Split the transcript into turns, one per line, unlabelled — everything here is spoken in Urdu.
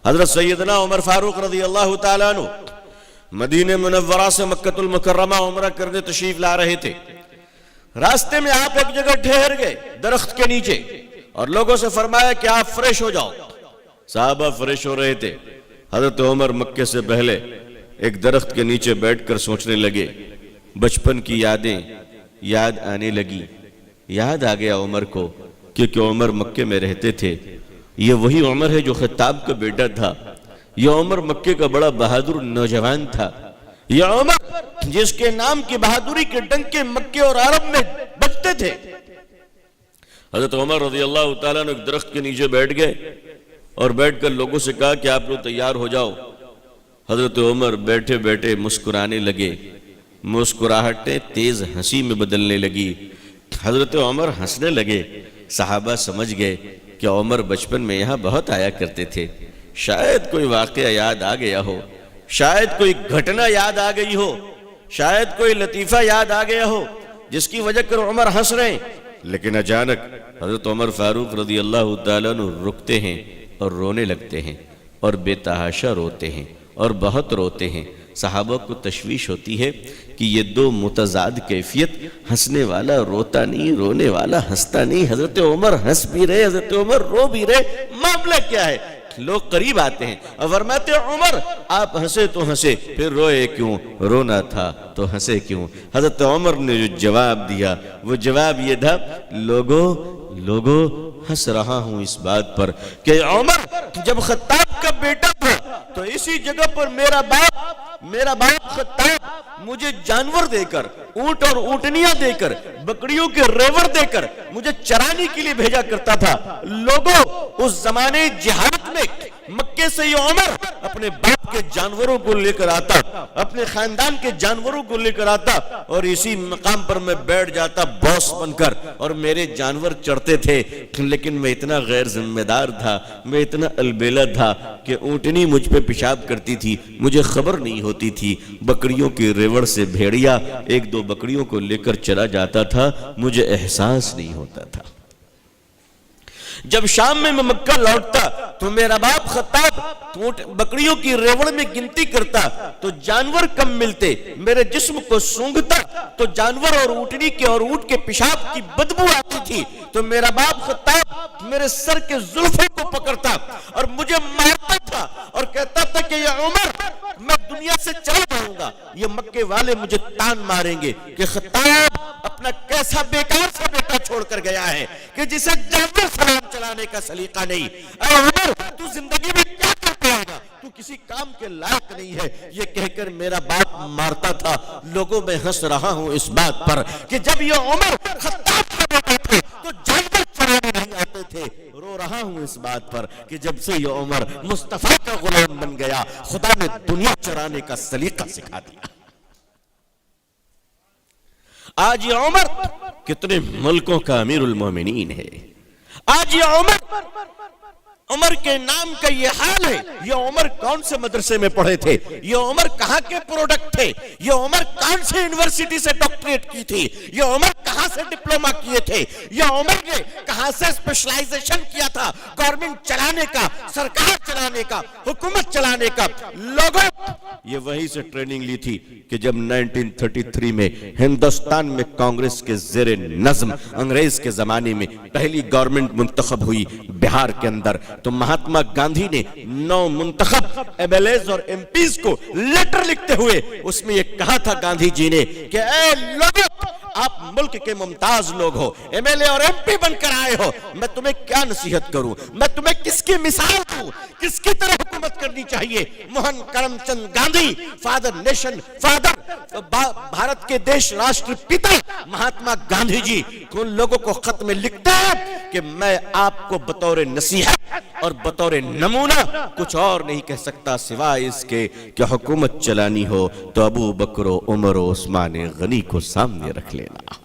حضرت سیدنا عمر فاروق رضی اللہ تعالیٰ عنہ مدینہ منورہ سے مکہ المکرمہ عمرہ کرنے تشریف لا رہے تھے. راستے میں آپ ایک جگہ ٹھہر گئے درخت کے نیچے اور لوگوں سے فرمایا کہ آپ فریش ہو جاؤ. صحابہ فریش ہو رہے تھے. حضرت عمر مکے سے پہلے ایک درخت کے نیچے بیٹھ کر سوچنے لگے. بچپن کی یادیں یاد آنے لگی. یاد آ گیا عمر کو کیونکہ عمر مکے میں رہتے تھے. یہ وہی عمر ہے جو خطاب کا بیٹا تھا. یہ عمر مکے کا بڑا بہادر نوجوان تھا. یہ عمر جس کے نام کی بہادری کے ڈنکے مکے اور عرب میں بجتے تھے. حضرت عمر رضی اللہ تعالیٰ نے ایک درخت کے نیچے بیٹھ گئے اور بیٹھ کر لوگوں سے کہا کہ آپ لوگ تیار ہو جاؤ. حضرت عمر بیٹھے بیٹھے مسکرانے لگے. مسکراہٹیں تیز ہنسی میں بدلنے لگی. حضرت عمر ہنسنے لگے. صحابہ سمجھ گئے کہ عمر بچپن میں یہاں بہت آیا کرتے تھے. شاید کوئی واقعہ یاد آ گیا ہو, شاید کوئی گھٹنا یاد آ گئی ہو, شاید کوئی لطیفہ یاد آ گیا ہو جس کی وجہ کر عمر ہنس رہے ہیں. لیکن اچانک حضرت عمر فاروق رضی اللہ تعالیٰ عنہ رکتے ہیں اور رونے لگتے ہیں اور بے تحاشا روتے ہیں اور بہت روتے ہیں. صحابہ کو تشویش ہوتی ہے کہ یہ دو متضاد کیفیت, ہنسنے والا روتا نہیں, رونے والا ہنستا نہیں. حضرت عمر ہنس بھی رہے, حضرت عمر رو بھی رہے. معاملہ کیا ہے؟ لوگ قریب آتے ہیں اور فرماتے ہیں عمر آپ ہنسے تو ہنسے, پھر روئے کیوں؟ رونا تھا تو ہنسے کیوں؟ حضرت عمر نے جو جواب دیا وہ جواب یہ تھا, لوگو ہنس رہا ہوں اس بات پر کہ عمر جب خطاب کا بیٹا تھا تو اسی جگہ پر میرا باپ خطاب مجھے جانور دے کر, اونٹ اور اونٹنیاں دے کر, بکریوں کے ریوڑ دے کر مجھے چرانے کے لیے بھیجا کرتا تھا. لوگوں اس زمانے جہاد میں مکے سے یہ عمر اپنے باپ کے جانوروں کو لے کر آتا, اپنے خاندان کے جانوروں کو لے کر آتا اور اسی مقام پر میں بیٹھ جاتا باس بن کر اور میرے جانور چڑھتے تھے. لیکن میں اتنا غیر ذمہ دار تھا, میں اتنا البیلا تھا کہ اونٹنی مجھ پہ پیشاب کرتی تھی, مجھے خبر نہیں ہوتی تھی. بکریوں کے ریوڑ سے بھیڑیا ایک دو بکریوں کو لے کر چلا جاتا تھا, مجھے احساس نہیں ہوتا تھا. جب شام میں مکہ لوٹتا تو میرا باپ خطاب بکریوں کی ریوڑ میں گنتی کرتا تو جانور کم ملتے. میرے جسم کو سونگھتا تو جانور اور اونٹنی کے اور اونٹ کے پیشاب کی بدبو آتی تھی. تو میرا باپ خطاب میرے سر کے زلفوں کو پکڑتا اور مجھے مارتا تھا اور کہتا تھا کہ یہ عمر میں دنیا سے چلا جاؤں گا, یہ مکے والے مجھے تان ماریں گے کہ خطاب اپنا کیسا بیکار سا بیٹا چھوڑ کر گیا ہے کہ جسے جانور سلام چلانے کا سلیقہ نہیں. اے عمر تو زندگی میں کیا کر پائے گا, تو کسی کام کے لائق نہیں ہے. یہ کہہ کر میرا باپ مارتا تھا. لوگوں میں ہنس رہا ہوں اس بات پر کہ جب یہ عمر خطاب کا بیٹا تھا تو جانور چرانے نہیں آتے تھے. رو رہا ہوں اس بات پر کہ جب سے یہ عمر مصطفیٰ کا غلام بن گیا خدا نے دنیا چرانے کا سلیقہ سکھا دیا. آج یہ عمر کتنے ملکوں کا امیر المومنین ہے. آج یہ عمر کے نام کا یہ حال ہے. یہ عمر کون سے مدرسے میں پڑھے تھے, یہ عمر کہاں کے پروڈکٹ تھے, یہ عمر کون سے یونیورسٹی سے ڈاکٹریٹ کی تھی, یہ عمر کہاں سے ڈپلوما کیے تھے, یہ عمر نے کہاں سے اسپیشلائزیشن کیا تھا گورنمنٹ چلانے کا, سرکار چلانے کا, حکومت چلانے کا. لوگوں یہ وہی سے ٹریننگ لی تھی کہ جب 1933 میں ہندوستان میں کانگریس کے زیر نظم انگریز کے زمانے میں پہلی گورنمنٹ منتخب ہوئی بہار کے اندر, تو مہاتما گاندھی نے 9 منتخب ایم ایل ایز اور ایم پیز کو لیٹر لکھتے ہوئے اس میں یہ کہا تھا گاندھی جی نے کہ اے لوگوں آپ ملک کے ممتاز لوگ ہو, ایم ایل اے اور ایم پی بن کر آئے ہو, میں تمہیں کیا نصیحت کروں, میں تمہیں کس کی مثال دوں, کس کی طرح حکومت کرنی چاہیے. موہن کرم چند Gandhi, father nation, father Bharat کے دیش راشٹر پتا مہاتما گاندھی جی ان لوگوں کو خط میں لکھتے ہیں کہ میں آپ کو بطور نصیحت اور بطور نمونہ کچھ اور نہیں کہہ سکتا سوائے اس کے کہ حکومت چلانی ہو تو ابو بکر و عمر و عثمان غنی کو سامنے رکھ لینا.